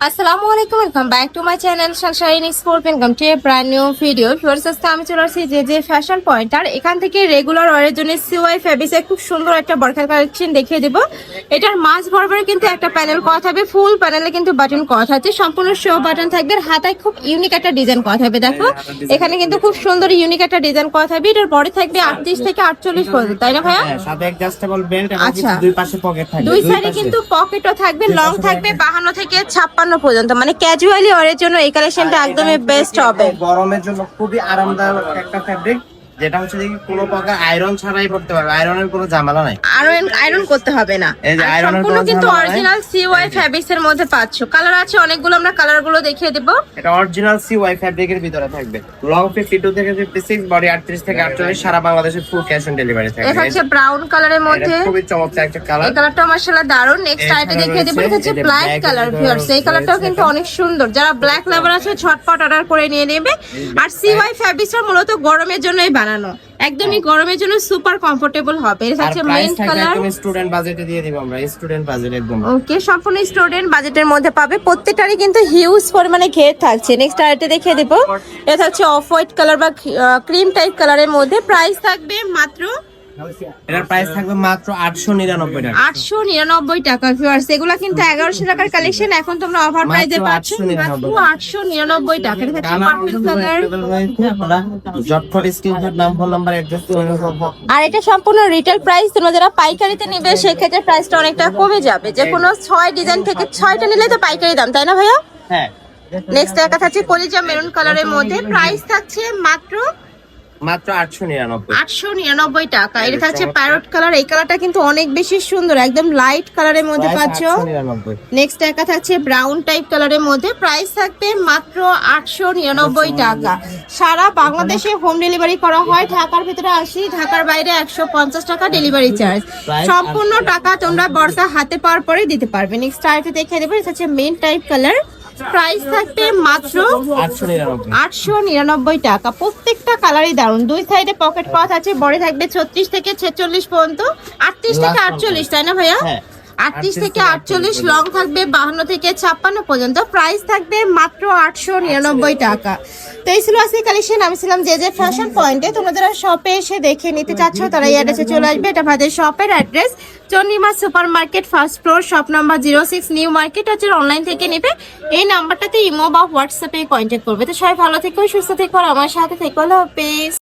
আসসালামু আলাইকুম, welcome back to my channel Sunshine export. Welcome to A brand new video. Viewers, আজকে আমি চলে আসছি যে ফ্যাশন পয়েন্ট, আর এখান থেকে রেগুলার ওয়ারের জন্য সিওয়াই ফেব্রিক্সে খুব সুন্দর একটা বরখার কালেকশন দেখিয়ে দেবো। এটার মাঝ বরাবর কিন্তু একটা প্যানেল করা থাকবে, ফুল প্যানেলে কিন্তু বাটন করা থাকছে, সম্পূর্ণ শো বাটন থাকবে। আর হাতায় খুব ইউনিক একটা ডিজাইন করা থাকবে, দেখো এখানে কিন্তু খুব সুন্দর ইউনিক একটা ডিজাইন করা থাকবে। এটার বডি থাকবে 38 থেকে 48 পর্যন্ত, তাই না ভাইয়া? সাথে অ্যাডজাস্টেবল বেল্ট এবং আচ্ছা, দুই পাশে পকেট থাকবে, দুই সাইডে কিন্তু পকেটও থাকবে, লং থাকবে 52 থেকে 56 পর্যন্ত, মানে ক্যাজুয়ালি ওয়ারের জন্য এই কালেকশনটা একদমই বেস্ট হবে। গরমের জন্য খুবই আরামদায়ক একটা ফ্যাব্রিক, যেটা হচ্ছে দেখি কোনো প্রকার আয়রন ছাড়াই পড়তে পারবে, আয়রনের কোনো ঝামেলা নাই, আয়রন করতে হবে না। এই যে আর আয়রনের সম্পূর্ণ কোনো কিন্তু ঝামেলা নাই। অরিজিনাল সিওয়াই ফেব্রিক্স এর মধ্যে পাচ্ছ। কালার আছে অনেকগুলো, আমরা কালার গুলো দেখিয়ে দেব। এটা অরিজিনাল সিওয়াই ফ্যাব্রিকের ভিতরে থাকবে, লং 52 থেকে 56, বডি 38 থেকে 48, সারা বাংলাদেশে ফুল ক্যাশ অন ডেলিভারি থাকবে। এটা হচ্ছে ব্রাউন কালারের মধ্যে, এটা খুবই চমৎকার একটা কালার। এই কালারটা মাশাআল্লাহ দারুন। নেক্সট আইটে দেখিয়ে দেব, এটা হচ্ছে ব্ল্যাক কালার। ভিউয়ার্স, এই কালারটাও কিন্তু অনেক সুন্দর। যারা ব্ল্যাক লাভার আছে ঝটপট অর্ডার করে নিয়ে নেবে। আর সিওয়াই ফেব্রিক্সটা মূলত গরমের জন্যই বানানো, একদমই গরমের জন্য সুপার কমফোর্টেবল হবে। এটা হচ্ছে মেন কালার। একদম স্টুডেন্ট বাজেটে দিয়ে দিব আমরা, স্টুডেন্ট বাজেট একদম। ওকে, সম্পূর্ণ স্টুডেন্ট বাজেটের মধ্যে পাবে। প্রত্যেকটারই কিন্তু হিউজ পরিমাণে ঘের থাকছে। নেক্সট আইটে দেখিয়ে দেব, এটা হচ্ছে অফ হোয়াইট কালার বা ক্রিম টাইপ কালারের মধ্যে। প্রাইস থাকবে মাত্র, এটার প্রাইস থাকবে মাত্র 899 টাকা। 899 টাকা। ভিউয়ার্স, এগুলা কিন্তু 1100 টাকার কালেকশন, এখন তোমরা অফার প্রাইসে পাচ্ছ মাত্র 899 টাকা। এটা হচ্ছে পার্পল কালার। জটফট স্ক্রিনশট, নাম, ফোন নাম্বার, অ্যাড্রেস করে। আর এটা সম্পূর্ণ রিটেল প্রাইস। তোমরা যারা পাইকারিতে নেবে সেক্ষেত্রে প্রাইসটা অনেকটা কমে যাবে। যে কোনো 6 ডিজাইন থেকে 6টা নিলে তো পাইকারি দাম, তাই না ভাইয়া? হ্যাঁ। নেক্সট একটা থাকছে কলিজা মেরুন কালারের মধ্যে। প্রাইস থাকছে মাত্র 899 টাকা। এটা থাকছে প্যারট কালার। এই কালারটা কিন্তু অনেক বেশি সুন্দর, একদম লাইট কালারের মধ্যে পাচ্ছ। নেক্সট একটা থাকছে ব্রাউন টাইপ কালারের মধ্যে। প্রাইস থাকবে মাত্র 899 টাকা। সারা বাংলাদেশে হোম ডেলিভারি করা হয়। ঢাকার ভিতরে 80, ঢাকার বাইরে 150 টাকা ডেলিভারি চার্জ। সম্পূর্ণ টাকা তোমরা বর্ষা হাতে পাওয়ার পরে দিতে পারবে। নেক্সট আইটে দেখে দেবো, এটা হচ্ছে মেন টাইপ কালার। প্রাইস থাকবে মাত্র 899 টাকা। প্রত্যেকটা কালারই দারুন। দুই সাইডে পকেট পাওয়া আছে, বডি থাকবে 36 থেকে 46 পর্যন্ত, 38 থেকে 48, তাই না ভাইয়া? 38 থেকে 48, লং থাকবে 52 থেকে 56 পর্যন্ত। প্রাইস থাকবে মাত্র 899 টাকা। তো এই ছিল আজকে কালেকশন। আমি ছিলাম যে ফ্যাশন পয়েন্টে। তোমরা যারা শপে এসে দেখে নিতে চাচ্ছ তারা এই অ্যাড্রেসে চলে আসবে। এটা আমাদের শপের address, Chandima super market, first floor, shop number 06, new market. আছে অনলাইন থেকে নেবে এই নাম্বারটাতে ইমো বা হোয়াটসঅ্যাপে কন্ট্যাক্ট করবে। তো সবাই ভালো থেকো, সুস্থ থেকো, আর আমার সাথে থেকো। আল্লাহ হাফেজ।